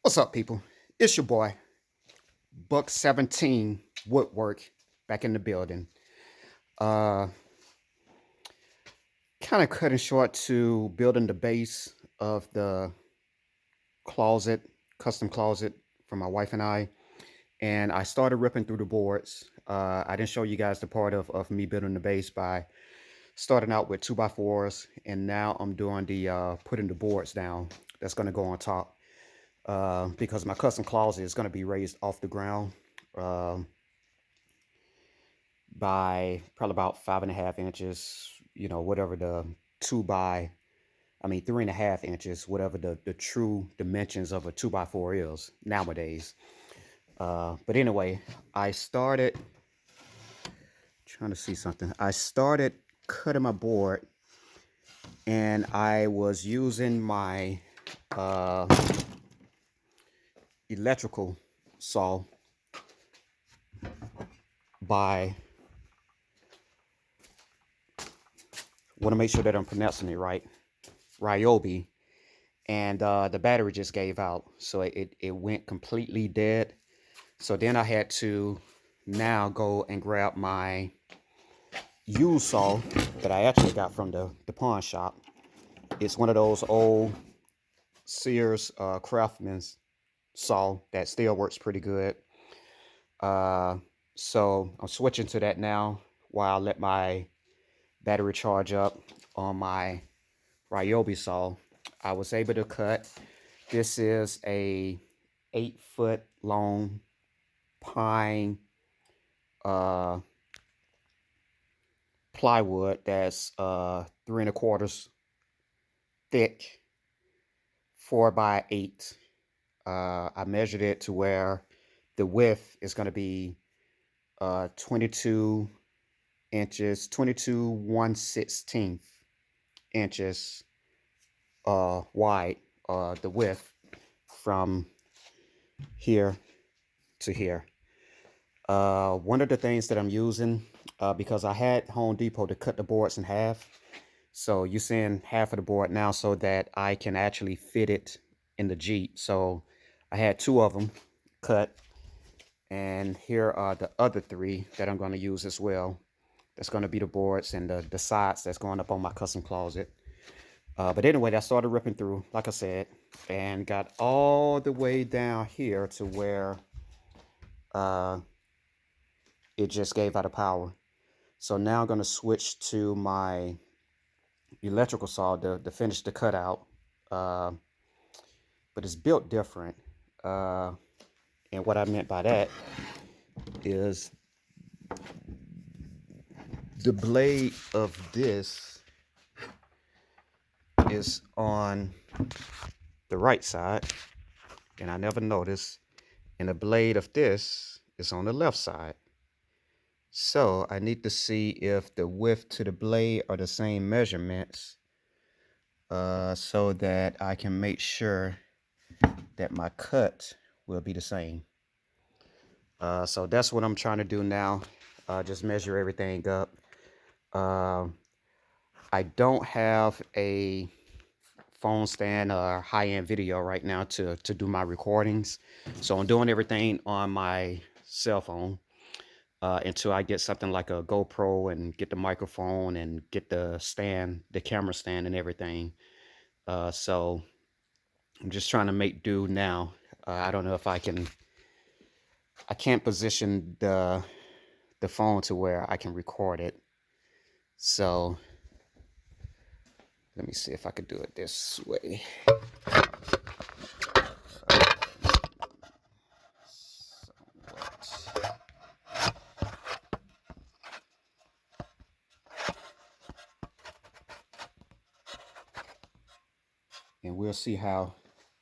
What's up, people? It's your boy, Buck 17 Woodwork, back in the building. Uh, kind of cutting short to building the base of the closet, custom closet for my wife and I. And I started ripping through the boards. I didn't show you guys the part of me building the base by starting out with 2x4s, and now I'm doing the putting the boards down. That's going to go on top because my custom closet is going to be raised off the ground. Um, by probably about 5.5 inches, whatever the I mean 3.5 inches, whatever the true dimensions of a 2x4 is nowadays. But anyway, I started trying to see something. I started cutting my board, and I was using my uh, electrical saw by, want to make sure that I'm pronouncing it right, Ryobi. And the battery just gave out, so it went completely dead. So then I had to now go and grab my used saw that I actually got from the pawn shop. It's one of those old Sears Craftsman's saw that still works pretty good. uh, so I'm switching to that now while I let my battery charge up on my Ryobi saw. I was able to cut. This is a 8 foot long pine uh, plywood that's 3 1/4 thick, 4x8. I measured it to where the width is going to be 22 inches, 22 1/16 inches wide, the width from here to here. One of the things that I'm using, because I had Home Depot to cut the boards in half. So you're seeing half of the board now so that I can actually fit it in the Jeep. So I had two of them cut, and here are the other three that I'm going to use as well. That's going to be the boards and the sides that's going up on my custom closet. But anyway, I started ripping through, like I said, and got all the way down here to where uh, it just gave out of power. So now I'm going to switch to my electrical saw to finish the cutout. Uh, but it's built different. Uh, and what I meant by that is the blade of this is on the right side, and I never noticed, and the blade of this is on the left side. So I need to see if the width to the blade are the same measurements, so that I can make sure that my cut will be the same. So that's what I'm trying to do now. Just measure everything up. I don't have a phone stand or high-end video right now to do my recordings. So I'm doing everything on my cell phone until I get something like a GoPro and get the microphone and get the stand, the camera stand and everything. So I'm just trying to make do now. I don't know if I can't position the phone to where I can record it. So let me see if I could do it this way. And we'll see how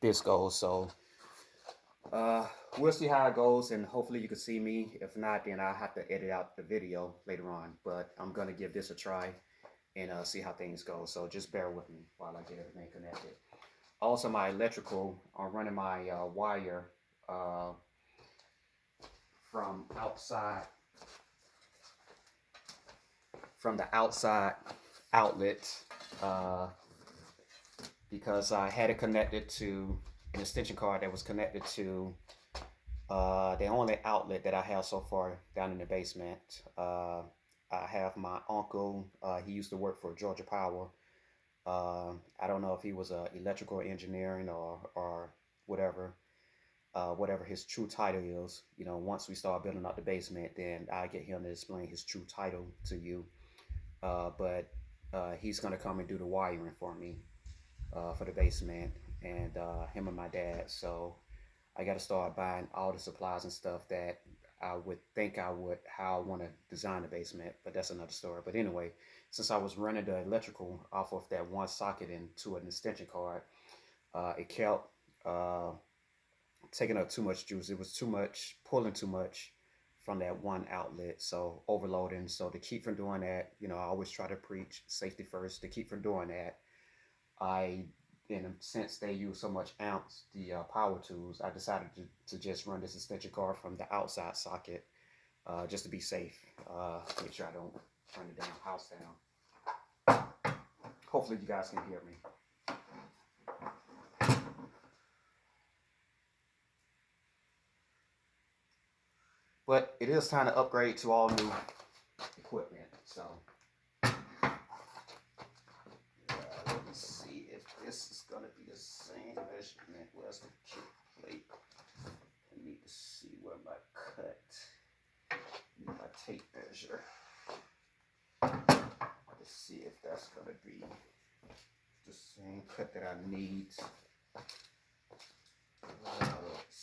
this goes. So we'll see how it goes, and hopefully you can see me. If not, then I'll have to edit out the video later on. But I'm gonna give this a try and see how things go. So just bear with me while I get everything connected. Also, my electrical, I'm running my wire uh, from outside, from the outside outlet, uh, because I had it connected to an extension cord that was connected to the only outlet that I have so far down in the basement. I have my uncle. He used to work for Georgia Power. I don't know if he was a electrical engineering or whatever. Whatever his true title is, once we start building up the basement, then I get him to explain his true title to you. But he's gonna come and do the wiring for me for the basement, and him and my dad. So I got to start buying all the supplies and stuff that I would think I would how I want to design the basement, but that's another story. But anyway, since I was running the electrical off of that one socket into an extension cord, it kept uh, taking up too much juice. It was too much, pulling too much from that one outlet, so overloading. So to keep from doing that, I always try to preach safety first. To keep from doing that, I, and since they use so much amps, the power tools, I decided to just run this extension cord from the outside socket, just to be safe. Make sure I don't turn the damn house down. Hopefully you guys can hear me. But it is time to upgrade to all new equipment. So let me see if this is going to be the same measurement. Where's the kick plate? I need to see where my cut, my tape measure. Let's see if that's going to be the same cut that I need. Let's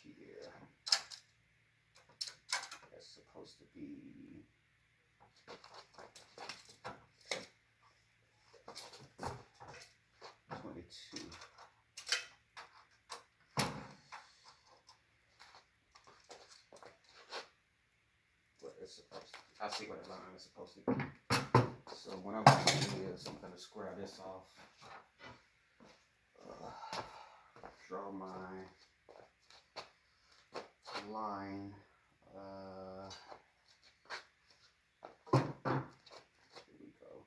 see here. That's supposed to be 22. What it's supposed to be. I see what the line is supposed to be. So what I'm going to do is I'm going to square this off. Draw my line. Here we go.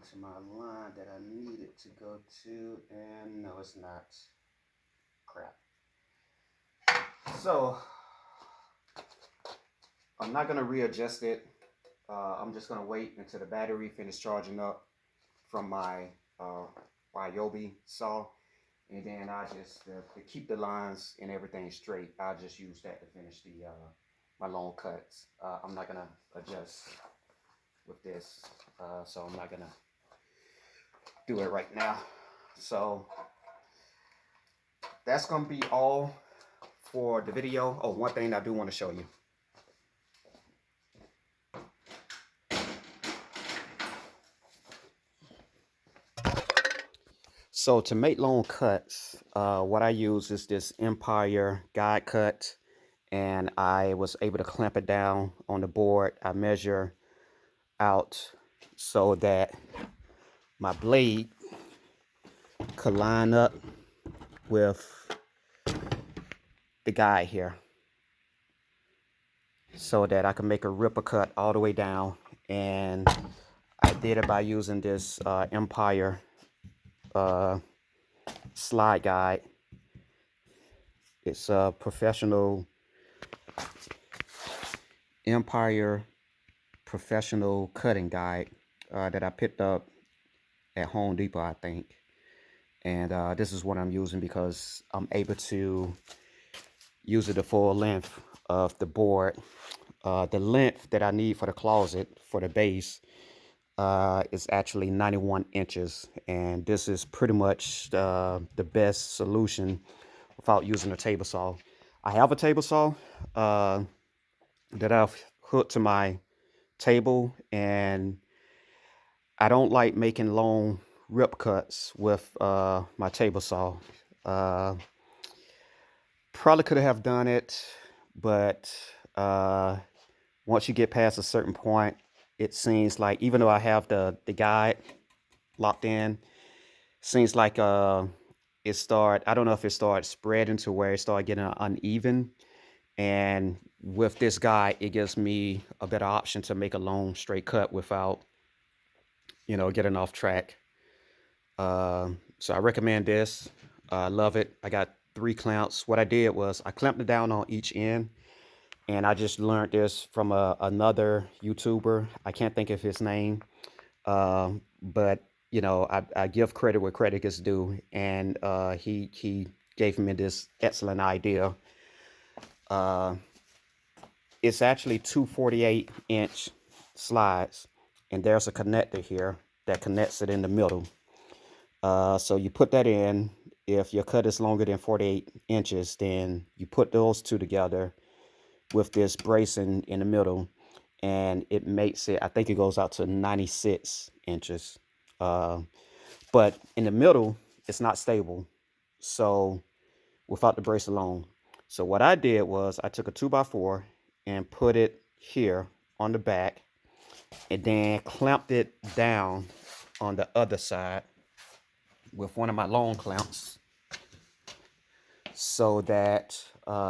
To my line that I needed to go to, and no, it's not. Crap. So I'm not gonna readjust it. I'm just gonna wait until the battery finishes charging up from my Ryobi saw, and then I just to keep the lines and everything straight, I'll just use that to finish the my long cuts. I'm not gonna adjust with this, so I'm not gonna do it right now. So that's gonna be all for the video. Oh, one thing I do want to show you. So to make long cuts, what I use is this Empire guide cut, and I was able to clamp it down on the board. I measure out so that my blade could line up with the guide here, so that I can make a ripper cut all the way down. And I did it by using this Empire slide guide. It's a professional Empire professional cutting guide that I picked up at Home Depot, I think. And this is what I'm using because I'm able to use it the full length of the board. The length that I need for the closet for the base is actually 91 inches, and this is pretty much the best solution without using a table saw. I have a table saw that I've hooked to my table, and I don't like making long rip cuts with my table saw. Probably could have done it, but once you get past a certain point, it seems like even though I have the guide locked in, seems like I don't know if it started spreading to where it started getting uneven. And with this guide, it gives me a better option to make a long straight cut without, getting off track. So I recommend this. I love it. I got 3 clamps. What I did was I clamped it down on each end, and I just learned this from another YouTuber. I can't think of his name, but I give credit where credit is due, and he gave me this excellent idea. Uh, it's actually two 48-inch slides, and there's a connector here that connects it in the middle. So you put that in. If your cut is longer than 48 inches, then you put those two together with this bracing in the middle, and it makes it, I think it goes out to 96 inches. But in the middle, it's not stable. So without the brace alone. So what I did was I took a 2x4 and put it here on the back, and then clamped it down on the other side with one of my long clamps so that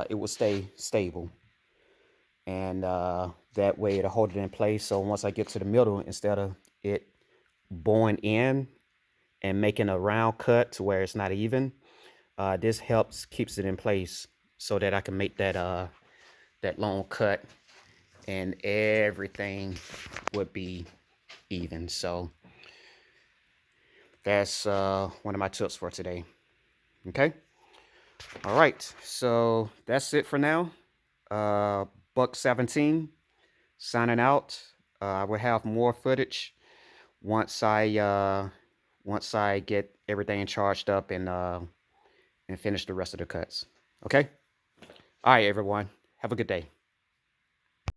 it will stay stable. And that way it'll hold it in place. So once I get to the middle, instead of it bowing in and making a round cut to where it's not even, this keeps it in place so that I can make that long cut and everything would be even. So that's one of my tips for today. Okay. All right. So that's it for now. Buck 17 signing out. I will have more footage once I get everything charged up and finish the rest of the cuts. Okay. All right, everyone. Have a good day.